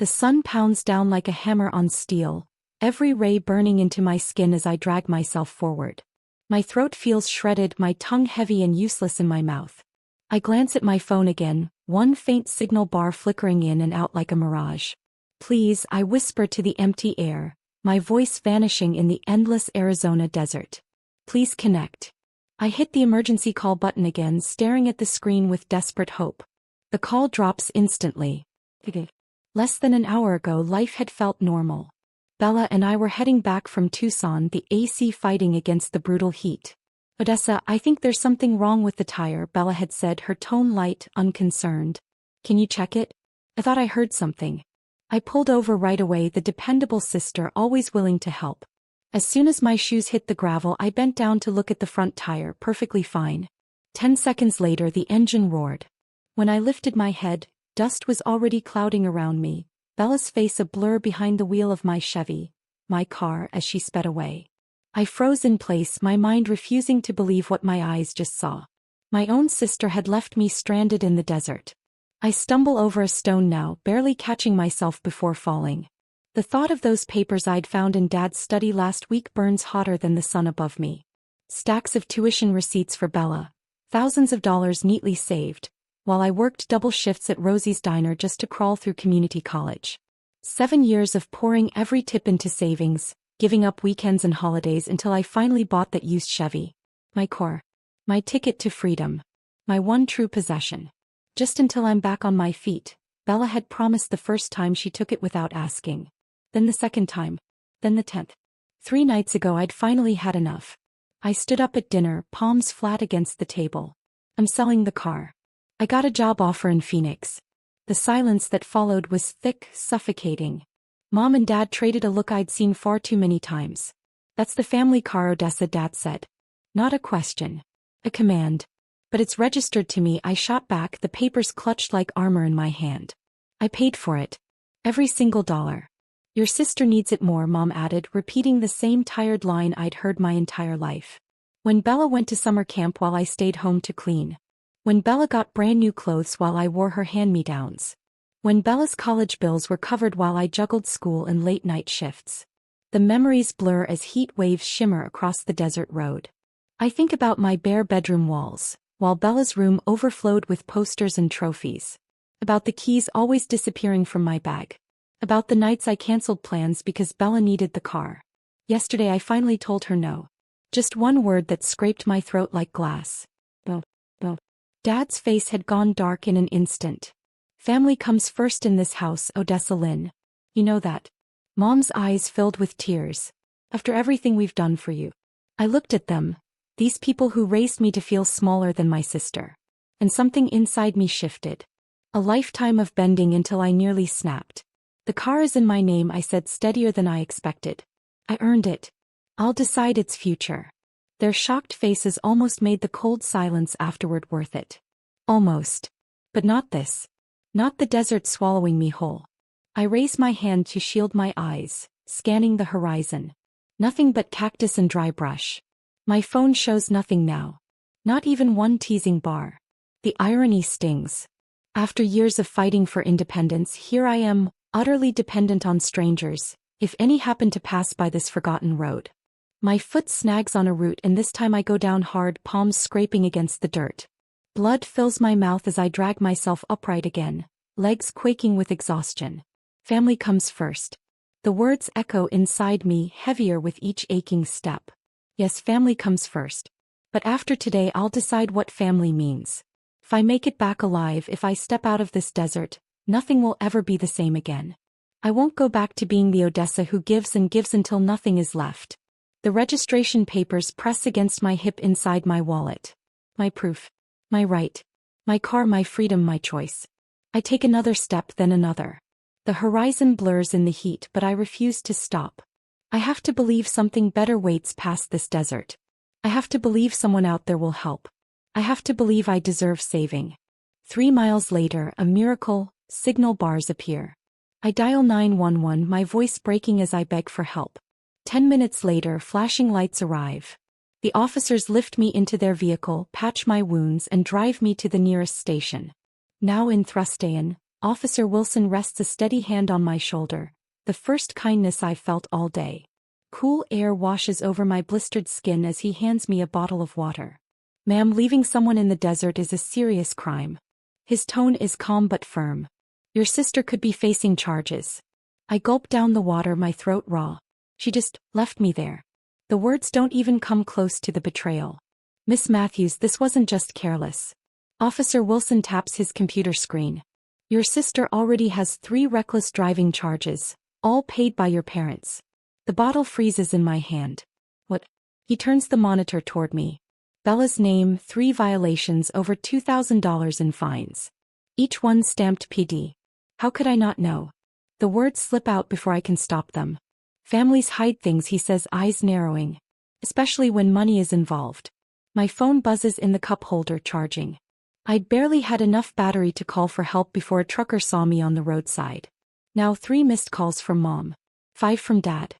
The sun pounds down like a hammer on steel, every ray burning into my skin as I drag myself forward. My throat feels shredded, my tongue heavy and useless in my mouth. I glance at my phone again, one faint signal bar flickering in and out like a mirage. Please, I whisper to the empty air, my voice vanishing in the endless Arizona desert. Please connect. I hit the emergency call button again, staring at the screen with desperate hope. The call drops instantly. Less than an hour ago, life had felt normal. Bella and I were heading back from Tucson, the AC fighting against the brutal heat. Odessa, I think there's something wrong with the tire, Bella had said, her tone light, unconcerned. Can you check it? I thought I heard something. I pulled over right away, the dependable sister always willing to help. As soon as my shoes hit the gravel, I bent down to look at the front tire, perfectly fine. 10 seconds later, the engine roared. When I lifted my head, dust was already clouding around me, Bella's face a blur behind the wheel of my Chevy, my car, as she sped away. I froze in place, my mind refusing to believe what my eyes just saw. My own sister had left me stranded in the desert. I stumble over a stone now, barely catching myself before falling. The thought of those papers I'd found in Dad's study last week burns hotter than the sun above me. Stacks of tuition receipts for Bella, thousands of dollars neatly saved, while I worked double shifts at Rosie's Diner just to crawl through community college. 7 years of pouring every tip into savings, giving up weekends and holidays until I finally bought that used Chevy. My core. My ticket to freedom. My one true possession. Just until I'm back on my feet, Bella had promised the first time she took it without asking. Then the second time. Then the 10th. 3 nights ago I'd finally had enough. I stood up at dinner, palms flat against the table. I'm selling the car. I got a job offer in Phoenix. The silence that followed was thick, suffocating. Mom and Dad traded a look I'd seen far too many times. That's the family car, Odessa, Dad said. Not a question. A command. But it's registered to me, I shot back, the papers clutched like armor in my hand. I paid for it. Every single dollar. Your sister needs it more, Mom added, repeating the same tired line I'd heard my entire life. When Bella went to summer camp while I stayed home to clean. When Bella got brand new clothes while I wore her hand-me-downs. When Bella's college bills were covered while I juggled school and late-night shifts. The memories blur as heat waves shimmer across the desert road. I think about my bare bedroom walls, while Bella's room overflowed with posters and trophies. About the keys always disappearing from my bag. About the nights I canceled plans because Bella needed the car. Yesterday I finally told her no. Just one word that scraped my throat like glass. No. Dad's face had gone dark in an instant. Family comes first in this house, Odessa Lynn. You know that. Mom's eyes filled with tears. After everything we've done for you. I looked at them, these people who raised me to feel smaller than my sister. And something inside me shifted. A lifetime of bending until I nearly snapped. The car is in my name, I said, steadier than I expected. I earned it. I'll decide its future. Their shocked faces almost made the cold silence afterward worth it. Almost. But not this. Not the desert swallowing me whole. I raise my hand to shield my eyes, scanning the horizon. Nothing but cactus and dry brush. My phone shows nothing now. Not even one teasing bar. The irony stings. After years of fighting for independence, here I am, utterly dependent on strangers, if any happen to pass by this forgotten road. My foot snags on a root and this time I go down hard, palms scraping against the dirt. Blood fills my mouth as I drag myself upright again, legs quaking with exhaustion. Family comes first. The words echo inside me, heavier with each aching step. Yes, family comes first. But after today I'll decide what family means. If I make it back alive, if I step out of this desert, nothing will ever be the same again. I won't go back to being the Odessa who gives and gives until nothing is left. The registration papers press against my hip inside my wallet. My proof. My right. My car, my freedom, my choice. I take another step, then another. The horizon blurs in the heat, but I refuse to stop. I have to believe something better waits past this desert. I have to believe someone out there will help. I have to believe I deserve saving. 3 miles later, a miracle, signal bars appear. I dial 911, my voice breaking as I beg for help. 10 minutes later, flashing lights arrive. The officers lift me into their vehicle, patch my wounds and drive me to the nearest station. Now in Thrustayan, Officer Wilson rests a steady hand on my shoulder, the first kindness I've felt all day. Cool air washes over my blistered skin as he hands me a bottle of water. Ma'am, leaving someone in the desert is a serious crime. His tone is calm but firm. Your sister could be facing charges. I gulp down the water, my throat raw. She just left me there. The words don't even come close to the betrayal. Miss Matthews, this wasn't just careless. Officer Wilson taps his computer screen. Your sister already has 3 reckless driving charges, all paid by your parents. The bottle freezes in my hand. What? He turns the monitor toward me. Bella's name, 3 violations, over $2,000 in fines. Each one stamped PD. How could I not know? The words slip out before I can stop them. Families hide things, he says, eyes narrowing. Especially when money is involved. My phone buzzes in the cup holder, charging. I'd barely had enough battery to call for help before a trucker saw me on the roadside. Now 3 missed calls from Mom. 5 from Dad.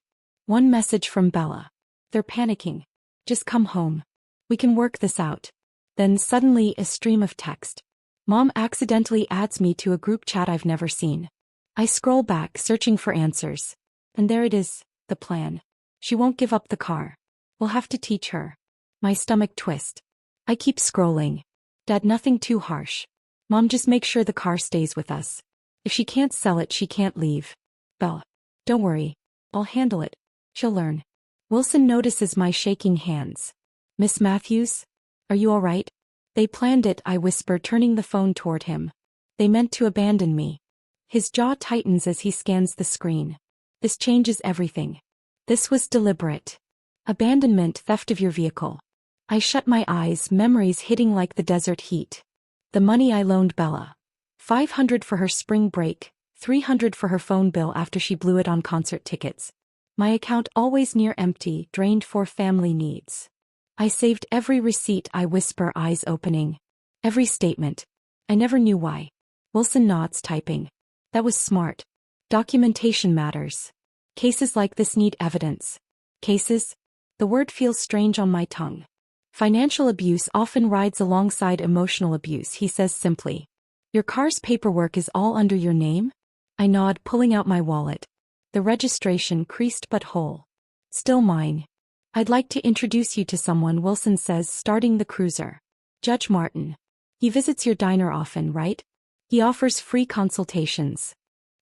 1 message from Bella. They're panicking. Just come home. We can work this out. Then suddenly a stream of text. Mom accidentally adds me to a group chat I've never seen. I scroll back, searching for answers. And there it is, the plan. She won't give up the car. We'll have to teach her. My stomach twist. I keep scrolling. Dad, nothing too harsh. Mom, just make sure the car stays with us. If she can't sell it, she can't leave. Bella. Don't worry. I'll handle it. She'll learn. Wilson notices my shaking hands. Miss Matthews? Are you all right? They planned it, I whisper, turning the phone toward him. They meant to abandon me. His jaw tightens as he scans the screen. This changes everything. This was deliberate. Abandonment, theft of your vehicle. I shut my eyes, memories hitting like the desert heat. The money I loaned Bella. $500 for her spring break, $300 for her phone bill after she blew it on concert tickets. My account always near empty, drained for family needs. I saved every receipt, I whisper, eyes opening. Every statement. I never knew why. Wilson nods, typing. That was smart. Documentation matters. Cases like this need evidence. Cases? The word feels strange on my tongue. Financial abuse often rides alongside emotional abuse, he says simply. Your car's paperwork is all under your name? I nod, pulling out my wallet. The registration, creased but whole. Still mine. I'd like to introduce you to someone, Wilson says, starting the cruiser. Judge Martin. He visits your diner often, right? He offers free consultations.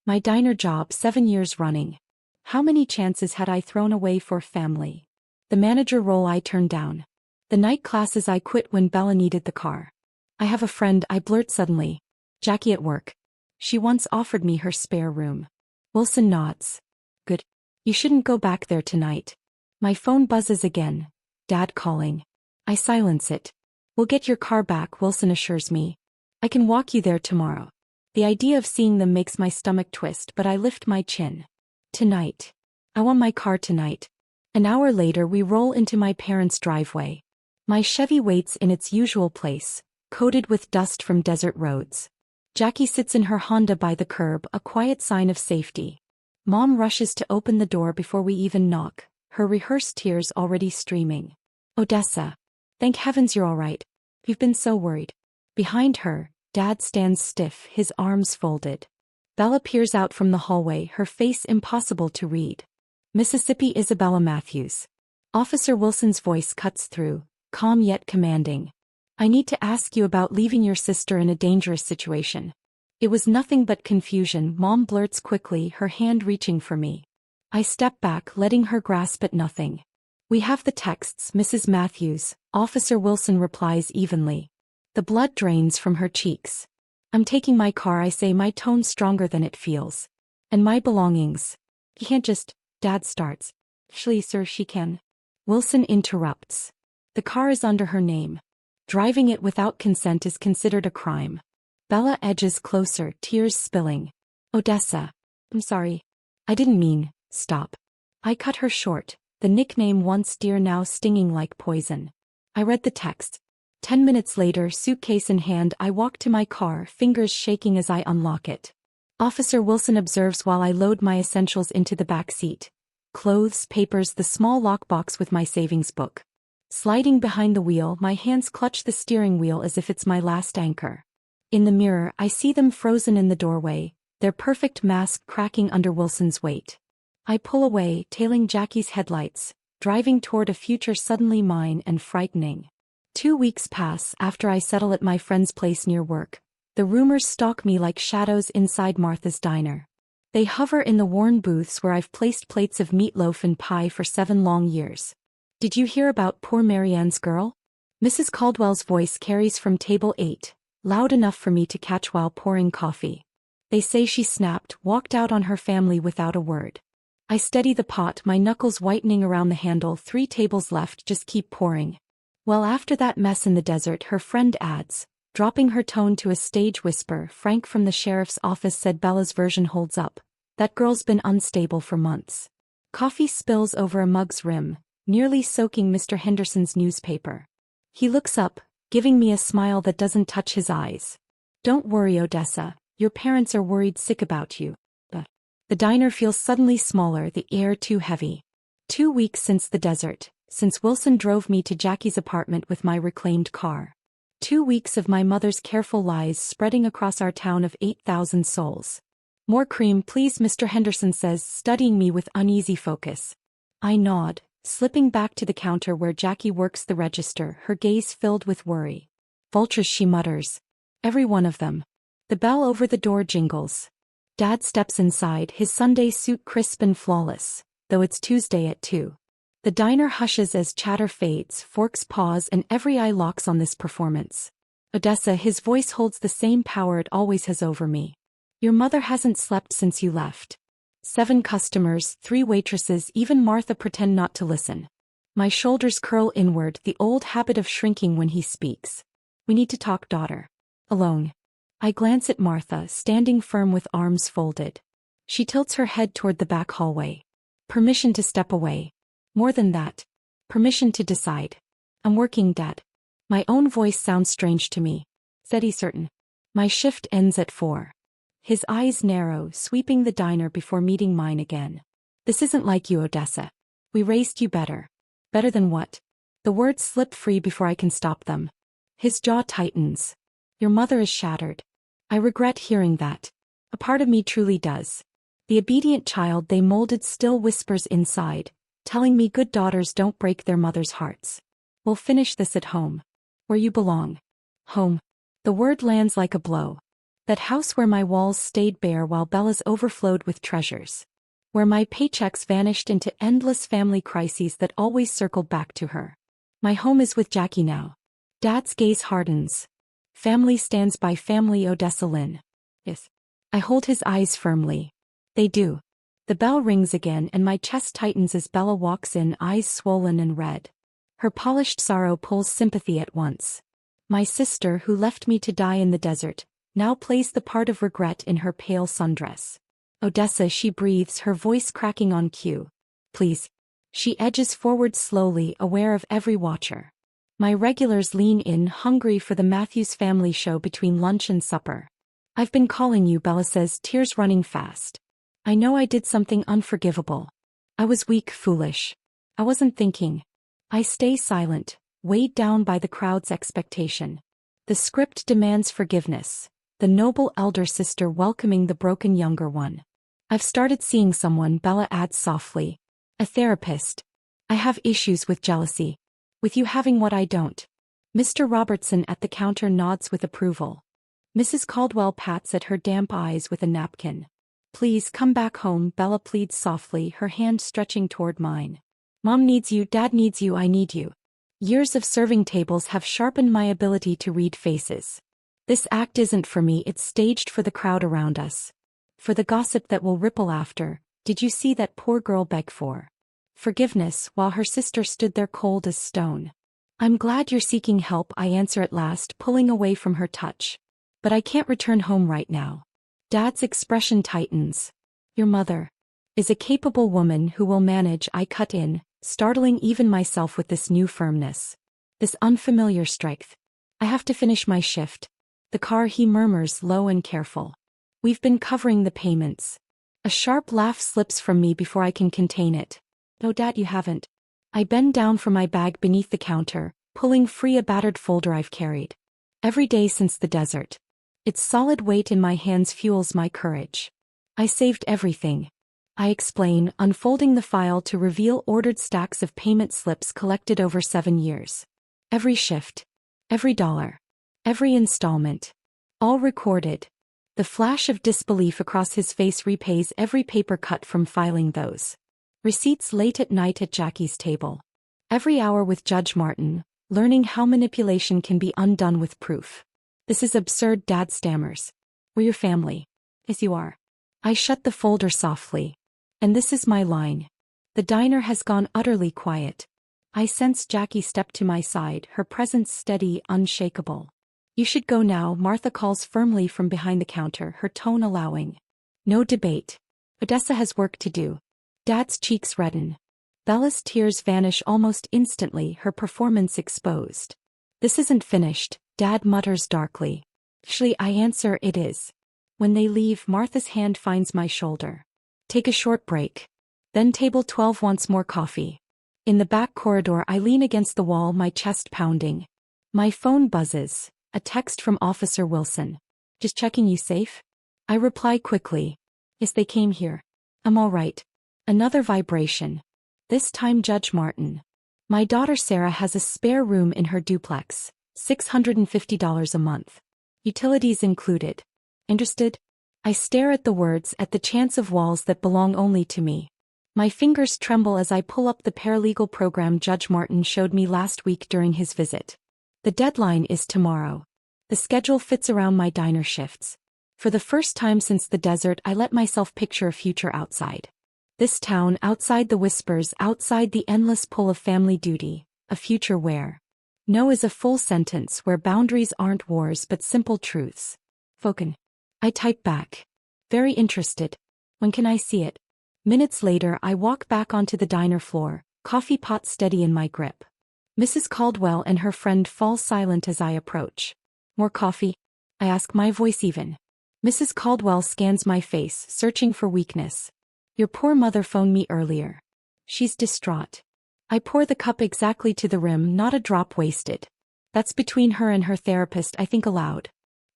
My diner job, 7 years running. How many chances had I thrown away for family? The manager role I turned down. The night classes I quit when Bella needed the car. I have a friend, I blurt suddenly. Jackie at work. She once offered me her spare room. Wilson nods. Good. You shouldn't go back there tonight. My phone buzzes again. Dad calling. I silence it. We'll get your car back, Wilson assures me. I can walk you there tomorrow. The idea of seeing them makes my stomach twist, but I lift my chin. Tonight. I want my car tonight. An hour later, we roll into my parents' driveway. My Chevy waits in its usual place, coated with dust from desert roads. Jackie sits in her Honda by the curb, a quiet sign of safety. Mom rushes to open the door before we even knock, her rehearsed tears already streaming. Odessa. Thank heavens you're all right. We've been so worried. Behind her, Dad stands stiff, his arms folded. Bella peers out from the hallway, her face impossible to read. Mississippi Isabella Matthews. Officer Wilson's voice cuts through, calm yet commanding. I need to ask you about leaving your sister in a dangerous situation. It was nothing but confusion, Mom blurts quickly, her hand reaching for me. I step back, letting her grasp at nothing. We have the texts, Mrs. Matthews, Officer Wilson replies evenly. The blood drains from her cheeks. I'm taking my car, I say, my tone stronger than it feels. And my belongings. You can't just, Dad starts. Actually, sir, she can. Wilson interrupts. The car is under her name. Driving it without consent is considered a crime. Bella edges closer, tears spilling. Odessa. I'm sorry. I didn't mean, stop. I cut her short, the nickname once dear now stinging like poison. I read the text. 10 minutes later, suitcase in hand, I walk to my car, fingers shaking as I unlock it. Officer Wilson observes while I load my essentials into the back seat. Clothes, papers, the small lockbox with my savings book. Sliding behind the wheel, my hands clutch the steering wheel as if it's my last anchor. In the mirror, I see them frozen in the doorway, their perfect mask cracking under Wilson's weight. I pull away, tailing Jackie's headlights, driving toward a future suddenly mine and frightening. 2 weeks pass after I settle at my friend's place near work. The rumors stalk me like shadows inside Martha's diner. They hover in the worn booths where I've placed plates of meatloaf and pie for 7 long years. Did you hear about poor Marianne's girl? Mrs. Caldwell's voice carries from table 8, loud enough for me to catch while pouring coffee. They say she snapped, walked out on her family without a word. I steady the pot, my knuckles whitening around the handle. 3 tables left, just keep pouring. Well, after that mess in the desert, her friend adds, dropping her tone to a stage whisper, Frank from the sheriff's office said Bella's version holds up. That girl's been unstable for months. Coffee spills over a mug's rim, nearly soaking Mr. Henderson's newspaper. He looks up, giving me a smile that doesn't touch his eyes. Don't worry, Odessa, your parents are worried sick about you. The diner feels suddenly smaller, the air too heavy. 2 weeks since the desert, since Wilson drove me to Jackie's apartment with my reclaimed car. 2 weeks of my mother's careful lies spreading across our town of 8,000 souls. More cream, please, Mr. Henderson says, studying me with uneasy focus. I nod, slipping back to the counter where Jackie works the register, her gaze filled with worry. Vultures, she mutters. Every one of them. The bell over the door jingles. Dad steps inside, his Sunday suit crisp and flawless, though it's Tuesday at 2. The diner hushes as chatter fades, forks pause, and every eye locks on this performance. Odessa, his voice holds the same power it always has over me. Your mother hasn't slept since you left. 7 customers, 3 waitresses, even Martha pretend not to listen. My shoulders curl inward, the old habit of shrinking when he speaks. We need to talk, daughter. Alone. I glance at Martha, standing firm with arms folded. She tilts her head toward the back hallway. Permission to step away. More than that. Permission to decide. I'm working, Dad. My own voice sounds strange to me. Steady certain. My shift ends at 4. His eyes narrow, sweeping the diner before meeting mine again. This isn't like you, Odessa. We raised you better. Better than what? The words slip free before I can stop them. His jaw tightens. Your mother is shattered. I regret hearing that. A part of me truly does. The obedient child they molded still whispers inside, telling me good daughters don't break their mothers' hearts. We'll finish this at home. Where you belong. Home. The word lands like a blow. That house where my walls stayed bare while Bella's overflowed with treasures. Where my paychecks vanished into endless family crises that always circled back to her. My home is with Jackie now. Dad's gaze hardens. Family stands by family, Odessa Lynn. Yes. I hold his eyes firmly. They do. The bell rings again and my chest tightens as Bella walks in, eyes swollen and red. Her polished sorrow pulls sympathy at once. My sister, who left me to die in the desert, now plays the part of regret in her pale sundress. Odessa, she breathes, her voice cracking on cue. Please. She edges forward slowly, aware of every watcher. My regulars lean in, hungry for the Matthews family show between lunch and supper. I've been calling you, Bella says, tears running fast. I know I did something unforgivable. I was weak, foolish. I wasn't thinking. I stay silent, weighed down by the crowd's expectation. The script demands forgiveness, the noble elder sister welcoming the broken younger one. I've started seeing someone, Bella adds softly. A therapist. I have issues with jealousy. With you having what I don't. Mr. Robertson at the counter nods with approval. Mrs. Caldwell pats at her damp eyes with a napkin. Please come back home, Bella pleads softly, her hand stretching toward mine. Mom needs you, Dad needs you, I need you. Years of serving tables have sharpened my ability to read faces. This act isn't for me, it's staged for the crowd around us. For the gossip that will ripple after. Did you see that poor girl beg for forgiveness while her sister stood there cold as stone? I'm glad you're seeking help, I answer at last, pulling away from her touch. But I can't return home right now. Dad's expression tightens. Your mother is a capable woman who will manage, I cut in, startling even myself with this new firmness. This unfamiliar strength. I have to finish my shift. The car, he murmurs, low and careful. We've been covering the payments. A sharp laugh slips from me before I can contain it. No, Dad, you haven't. I bend down from my bag beneath the counter, pulling free a battered folder I've carried. Every day since the desert. Its solid weight in my hands fuels my courage. I saved everything. I explain, unfolding the file to reveal ordered stacks of payment slips collected over 7 years. Every shift. Every dollar. Every installment. All recorded. The flash of disbelief across his face repays every paper cut from filing those receipts late at night at Jackie's table. Every hour with Judge Martin, learning how manipulation can be undone with proof. This is absurd, Dad stammers. We're your family. As you are. I shut the folder softly. And this is my line. The diner has gone utterly quiet. I sense Jackie step to my side, her presence steady, unshakable. You should go now, Martha calls firmly from behind the counter, her tone allowing no debate. Odessa has work to do. Dad's cheeks redden. Bella's tears vanish almost instantly, her performance exposed. This isn't finished, Dad mutters darkly. Actually, I answer, it is. When they leave, Martha's hand finds my shoulder. Take a short break. Then table 12 wants more coffee. In the back corridor, I lean against the wall, my chest pounding. My phone buzzes. A text from Officer Wilson. Just checking you safe? I reply quickly. Yes, they came here. I'm all right. Another vibration. This time Judge Martin. My daughter Sarah has a spare room in her duplex. $650 a month. Utilities included. Interested? I stare at the words, at the chance of walls that belong only to me. My fingers tremble as I pull up the paralegal program Judge Martin showed me last week during his visit. The deadline is tomorrow. The schedule fits around my diner shifts. For the first time since the desert, I let myself picture a future outside. This town, outside the whispers, outside the endless pull of family duty. A future where no is a full sentence, where boundaries aren't wars but simple truths. Foken. I type back. Very interested. When can I see it? Minutes later, I walk back onto the diner floor, coffee pot steady in my grip. Mrs. Caldwell and her friend fall silent as I approach. More coffee? I ask, my voice even. Mrs. Caldwell scans my face, searching for weakness. Your poor mother phoned me earlier. She's distraught. I pour the cup exactly to the rim, not a drop wasted. That's between her and her therapist, I think aloud.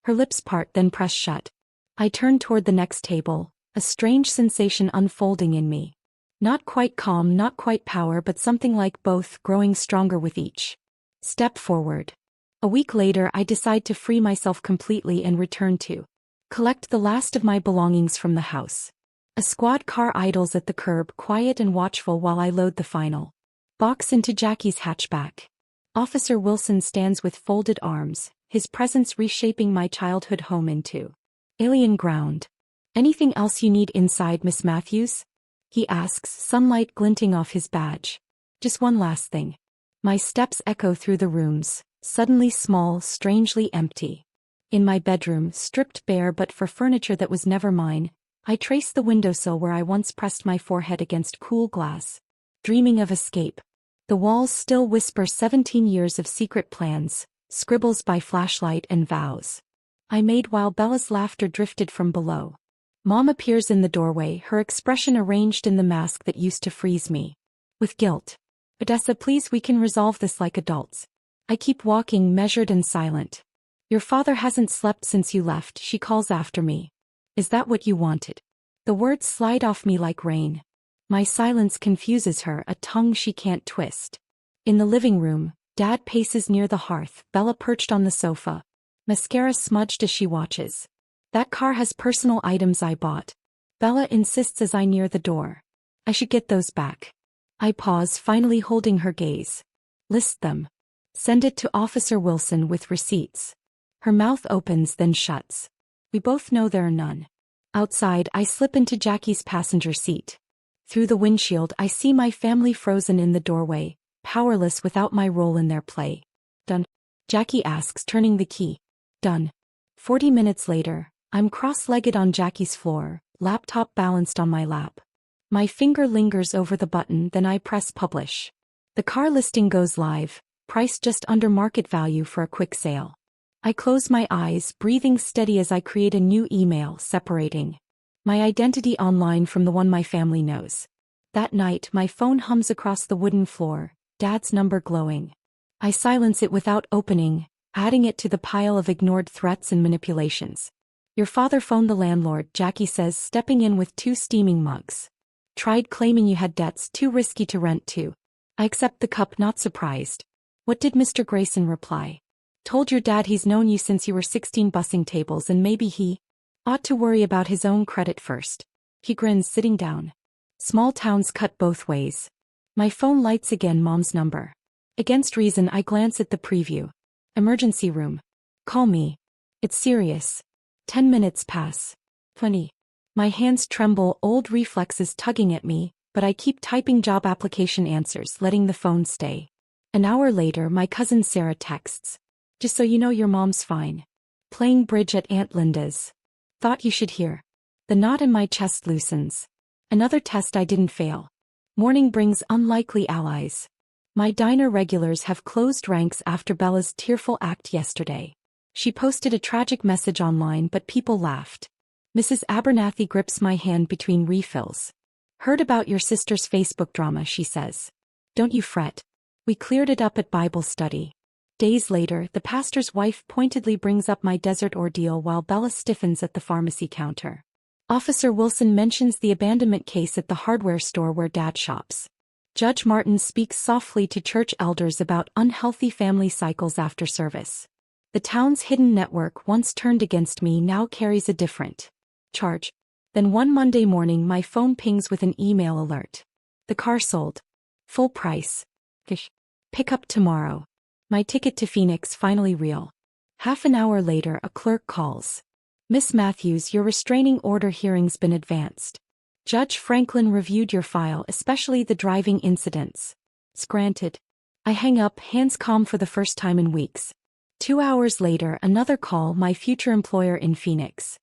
Her lips part, then press shut. I turn toward the next table, a strange sensation unfolding in me. Not quite calm, not quite power, but something like both, growing stronger with each step forward. A week later, I decide to free myself completely and return to collect the last of my belongings from the house. A squad car idles at the curb, quiet and watchful while I load the final box into Jackie's hatchback. Officer Wilson stands with folded arms, his presence reshaping my childhood home into alien ground. Anything else you need inside, Miss Matthews? He asks, sunlight glinting off his badge. Just one last thing. My steps echo through the rooms, suddenly small, strangely empty. In my bedroom, stripped bare but for furniture that was never mine, I trace the windowsill where I once pressed my forehead against cool glass, dreaming of escape. The walls still whisper 17 years of secret plans, scribbles by flashlight and vows I made while Bella's laughter drifted from below. Mom appears in the doorway, her expression arranged in the mask that used to freeze me with guilt. Odessa, please, we can resolve this like adults. I keep walking, measured and silent. Your father hasn't slept since you left, she calls after me. Is that what you wanted? The words slide off me like rain. My silence confuses her, a tongue she can't twist. In the living room, Dad paces near the hearth, Bella perched on the sofa, mascara smudged as she watches. That car has personal items I bought. Bella insists as I near the door. I should get those back. I pause, finally holding her gaze. List them. Send it to Officer Wilson with receipts. Her mouth opens, then shuts. We both know there are none. Outside, I slip into Jackie's passenger seat. Through the windshield, I see my family frozen in the doorway, powerless without my role in their play. Done? Jackie asks, turning the key. Done. 40 minutes later, I'm cross-legged on Jackie's floor, laptop balanced on my lap. My finger lingers over the button, then I press publish. The car listing goes live, priced just under market value for a quick sale. I close my eyes, breathing steady as I create a new email, separating my identity online from the one my family knows. That night, my phone hums across the wooden floor, Dad's number glowing. I silence it without opening, adding it to the pile of ignored threats and manipulations. Your father phoned the landlord, Jackie says, stepping in with 2 steaming mugs. Tried claiming you had debts too risky to rent to. I accept the cup, not surprised. What did Mr. Grayson reply? Told your dad he's known you since you were 16 bussing tables and maybe he ought to worry about his own credit first. He grins, sitting down. Small towns cut both ways. My phone lights again, Mom's number. Against reason, I glance at the preview. Emergency room. Call me. It's serious. 10 minutes pass. 20. My hands tremble, old reflexes tugging at me, but I keep typing job application answers, letting the phone stay. An hour later, my cousin Sarah texts. Just so you know, your mom's fine. Playing bridge at Aunt Linda's. Thought you should hear. The knot in my chest loosens. Another test I didn't fail. Morning brings unlikely allies. My diner regulars have closed ranks after Bella's tearful act yesterday. She posted a tragic message online, but people laughed. Mrs. Abernathy grips my hand between refills. Heard about your sister's Facebook drama, she says. Don't you fret. We cleared it up at Bible study. Days later, the pastor's wife pointedly brings up my desert ordeal while Bella stiffens at the pharmacy counter. Officer Wilson mentions the abandonment case at the hardware store where Dad shops. Judge Martin speaks softly to church elders about unhealthy family cycles after service. The town's hidden network, once turned against me, now carries a different charge. Then one Monday morning, my phone pings with an email alert. The car sold. Full price. Pick up tomorrow. My ticket to Phoenix finally real. Half an hour later, a clerk calls. Miss Matthews, your restraining order hearing's been advanced. Judge Franklin reviewed your file, especially the driving incidents. It's granted. I hang up, hands calm for the first time in weeks. 2 hours later, another call, my future employer in Phoenix.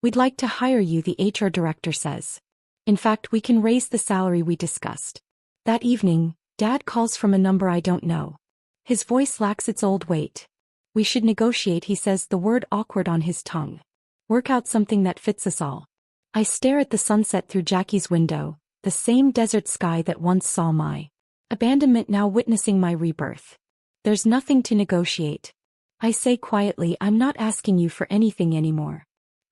We'd like to hire you, the HR director says. In fact, we can raise the salary we discussed. That evening, Dad calls from a number I don't know. His voice lacks its old weight. We should negotiate, he says, the word awkward on his tongue. Work out something that fits us all. I stare at the sunset through Jackie's window, the same desert sky that once saw my abandonment, now witnessing my rebirth. There's nothing to negotiate. I say quietly, I'm not asking you for anything anymore.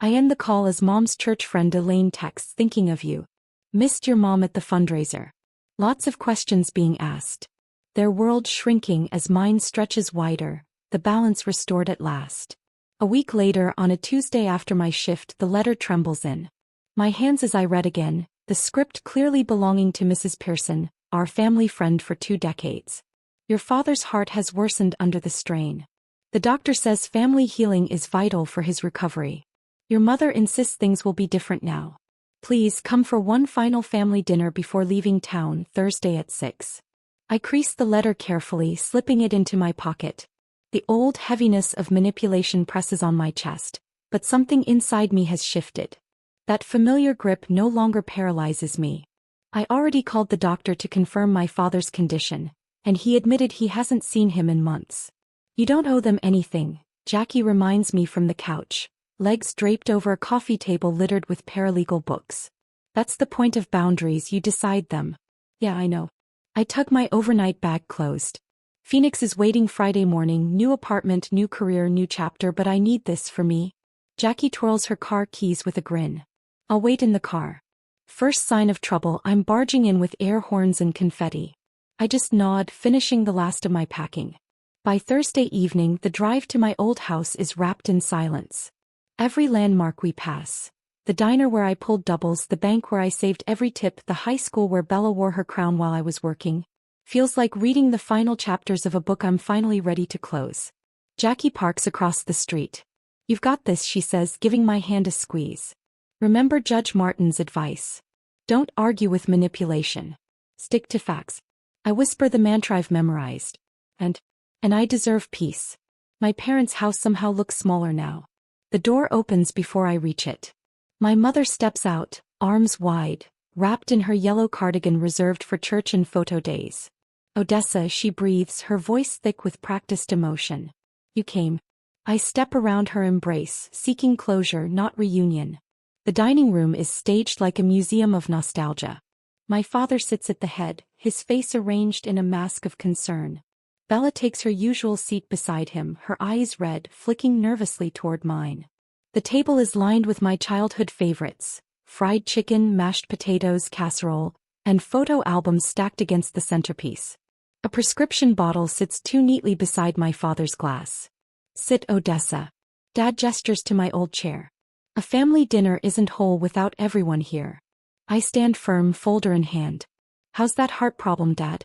I end the call as Mom's church friend Elaine texts, thinking of you. Missed your mom at the fundraiser. Lots of questions being asked. Their world shrinking as mine stretches wider, the balance restored at last. A week later, on a Tuesday after my shift, the letter trembles in my hands as I read again, the script clearly belonging to Mrs. Pearson, our family friend for 2 decades. Your father's heart has worsened under the strain. The doctor says family healing is vital for his recovery. Your mother insists things will be different now. Please come for one final family dinner before leaving town, Thursday at 6. I crease the letter carefully, slipping it into my pocket. The old heaviness of manipulation presses on my chest, but something inside me has shifted. That familiar grip no longer paralyzes me. I already called the doctor to confirm my father's condition, and he admitted he hasn't seen him in months. You don't owe them anything, Jackie reminds me from the couch, legs draped over a coffee table littered with paralegal books. That's the point of boundaries, you decide them. Yeah, I know. I tug my overnight bag closed. Phoenix is waiting Friday morning, new apartment, new career, new chapter, but I need this for me. Jackie twirls her car keys with a grin. I'll wait in the car. First sign of trouble, I'm barging in with air horns and confetti. I just nod, finishing the last of my packing. By Thursday evening, the drive to my old house is wrapped in silence. Every landmark we pass. The diner where I pulled doubles, the bank where I saved every tip, the high school where Bella wore her crown while I was working. Feels like reading the final chapters of a book I'm finally ready to close. Jackie parks across the street. You've got this, she says, giving my hand a squeeze. Remember Judge Martin's advice. Don't argue with manipulation. Stick to facts. I whisper the mantra I've memorized. And I deserve peace. My parents' house somehow looks smaller now. The door opens before I reach it. My mother steps out, arms wide, wrapped in her yellow cardigan reserved for church and photo days. Odessa, she breathes, her voice thick with practiced emotion. You came. I step around her embrace, seeking closure, not reunion. The dining room is staged like a museum of nostalgia. My father sits at the head, his face arranged in a mask of concern. Bella takes her usual seat beside him, her eyes red, flicking nervously toward mine. The table is lined with my childhood favorites: fried chicken, mashed potatoes, casserole, and photo albums stacked against the centerpiece. A prescription bottle sits too neatly beside my father's glass. "Sit, Odessa." Dad gestures to my old chair. A family dinner isn't whole without everyone here. I stand firm, folder in hand. "How's that heart problem, Dad?"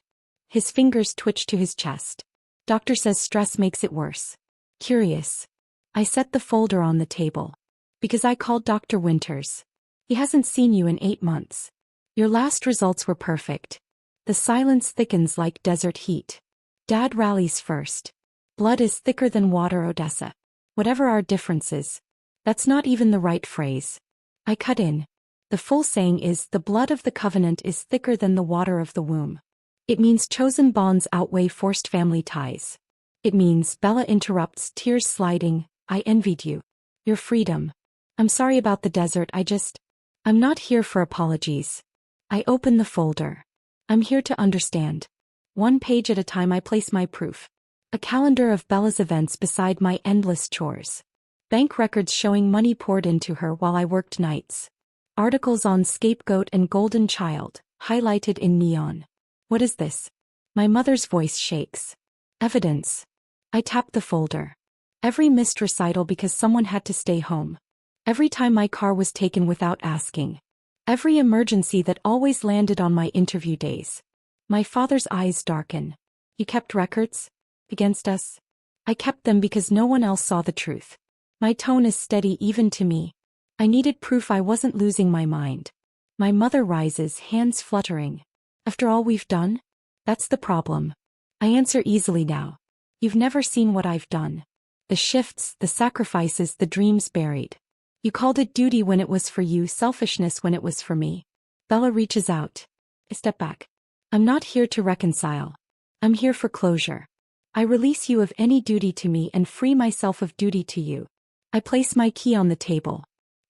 His fingers twitch to his chest. "Doctor says stress makes it worse." Curious. I set the folder on the table. "Because I called Dr. Winters. He hasn't seen you in 8 months. Your last results were perfect." The silence thickens like desert heat. Dad rallies first. "Blood is thicker than water, Odessa. Whatever our differences." That's not even the right phrase. I cut in. The full saying is, the blood of the covenant is thicker than the water of the womb. It means chosen bonds outweigh forced family ties. It means, Bella interrupts, tears sliding, "I envied you. Your freedom. I'm sorry about the desert, I'm not here for apologies." I open the folder. I'm here to understand. One page at a time I place my proof. A calendar of Bella's events beside my endless chores. Bank records showing money poured into her while I worked nights. Articles on Scapegoat and Golden Child, highlighted in neon. "What is this?" My mother's voice shakes. "Evidence." I tap the folder. Every missed recital because someone had to stay home. Every time my car was taken without asking. Every emergency that always landed on my interview days. My father's eyes darken. "You kept records? Against us?" "I kept them because no one else saw the truth." My tone is steady even to me. I needed proof I wasn't losing my mind. My mother rises, hands fluttering. "After all we've done?" "That's the problem." I answer easily now. "You've never seen what I've done. The shifts, the sacrifices, the dreams buried. You called it duty when it was for you, selfishness when it was for me." Bella reaches out. I step back. "I'm not here to reconcile. I'm here for closure. I release you of any duty to me and free myself of duty to you." I place my key on the table.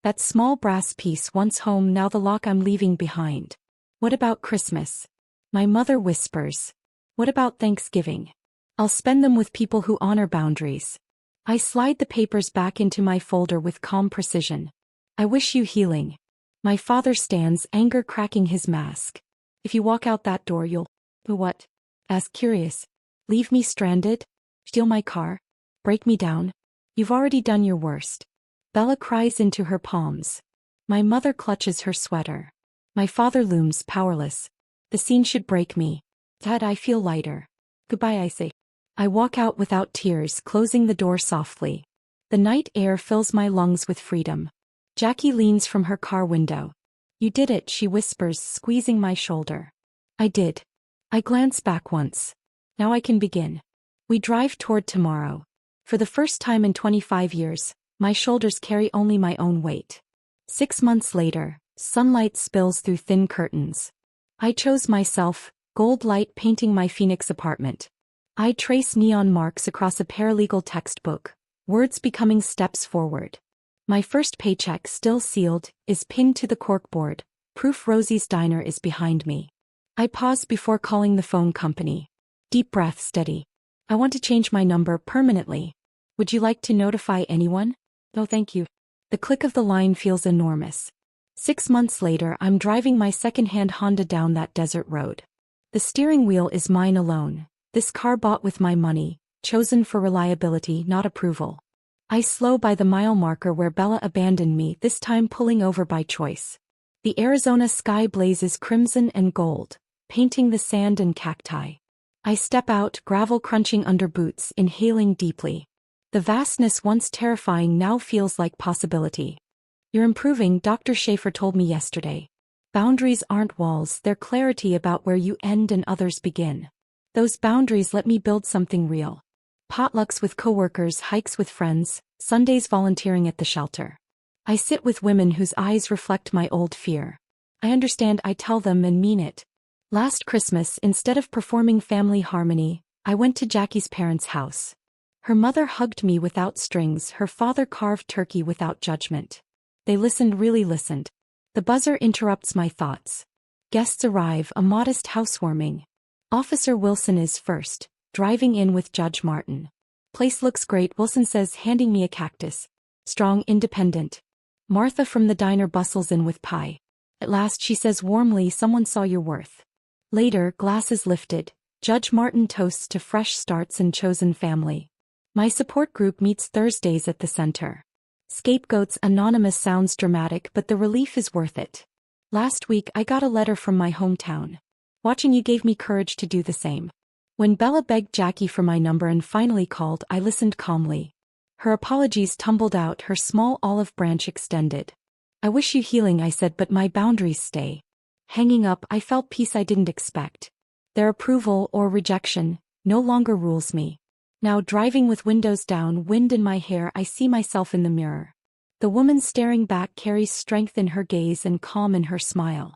That small brass piece, once home, now the lock I'm leaving behind. "What about Christmas?" My mother whispers. "What about Thanksgiving?" "I'll spend them with people who honor boundaries." I slide the papers back into my folder with calm precision. "I wish you healing." My father stands, anger cracking his mask. "If you walk out that door, you'll..." "What?" Ask curious. "Leave me stranded? Steal my car? Break me down? You've already done your worst." Bella cries into her palms. My mother clutches her sweater. My father looms, powerless. The scene should break me. "Dad, I feel lighter." "Goodbye," I say. I walk out without tears, closing the door softly. The night air fills my lungs with freedom. Jackie leans from her car window. "You did it," she whispers, squeezing my shoulder. I did. I glance back once. Now I can begin. We drive toward tomorrow. For the first time in 25 years, my shoulders carry only my own weight. 6 months later, sunlight spills through thin curtains. I chose myself, gold light painting my Phoenix apartment. I trace neon marks across a paralegal textbook, words becoming steps forward. My first paycheck, still sealed, is pinned to the corkboard, proof Rosie's Diner is behind me. I pause before calling the phone company. Deep breath, steady. "I want to change my number permanently. Would you like to notify anyone?" "No, thank you." The click of the line feels enormous. 6 months later, I'm driving my second-hand Honda down that desert road. The steering wheel is mine alone. This car bought with my money, chosen for reliability, not approval. I slow by the mile marker where Bella abandoned me, this time pulling over by choice. The Arizona sky blazes crimson and gold, painting the sand and cacti. I step out, gravel crunching under boots, inhaling deeply. The vastness once terrifying now feels like possibility. "You're improving," Dr. Schaefer told me yesterday. "Boundaries aren't walls, they're clarity about where you end and others begin." Those boundaries let me build something real. Potlucks with coworkers, hikes with friends, Sundays volunteering at the shelter. I sit with women whose eyes reflect my old fear. I understand, I tell them, and mean it. Last Christmas, instead of performing family harmony, I went to Jackie's parents' house. Her mother hugged me without strings, her father carved turkey without judgment. They listened, really listened. The buzzer interrupts my thoughts. Guests arrive, a modest housewarming. Officer Wilson is first, Driving in with Judge Martin. Place looks great, Wilson says, handing me a cactus. Strong, independent. Martha from the diner bustles in with pie. At last, she says warmly, someone saw your worth. Later, glasses lifted. Judge Martin toasts to fresh starts and chosen family. My support group meets Thursdays at the center. Scapegoats Anonymous sounds dramatic, but the relief is worth it. Last week I got a letter from my hometown. Watching you gave me courage to do the same. When Bella begged Jackie for my number and finally called, I listened calmly. Her apologies tumbled out, her small olive branch extended. I wish you healing, I said, but my boundaries stay. Hanging up, I felt peace I didn't expect. Their approval or rejection no longer rules me. Now driving with windows down, wind in my hair, I see myself in the mirror. The woman staring back carries strength in her gaze and calm in her smile.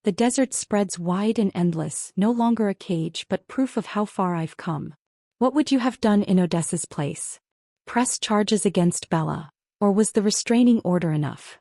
The desert spreads wide and endless, no longer a cage but proof of how far I've come. What would you have done in Odessa's place? Press charges against Bella? Or was the restraining order enough?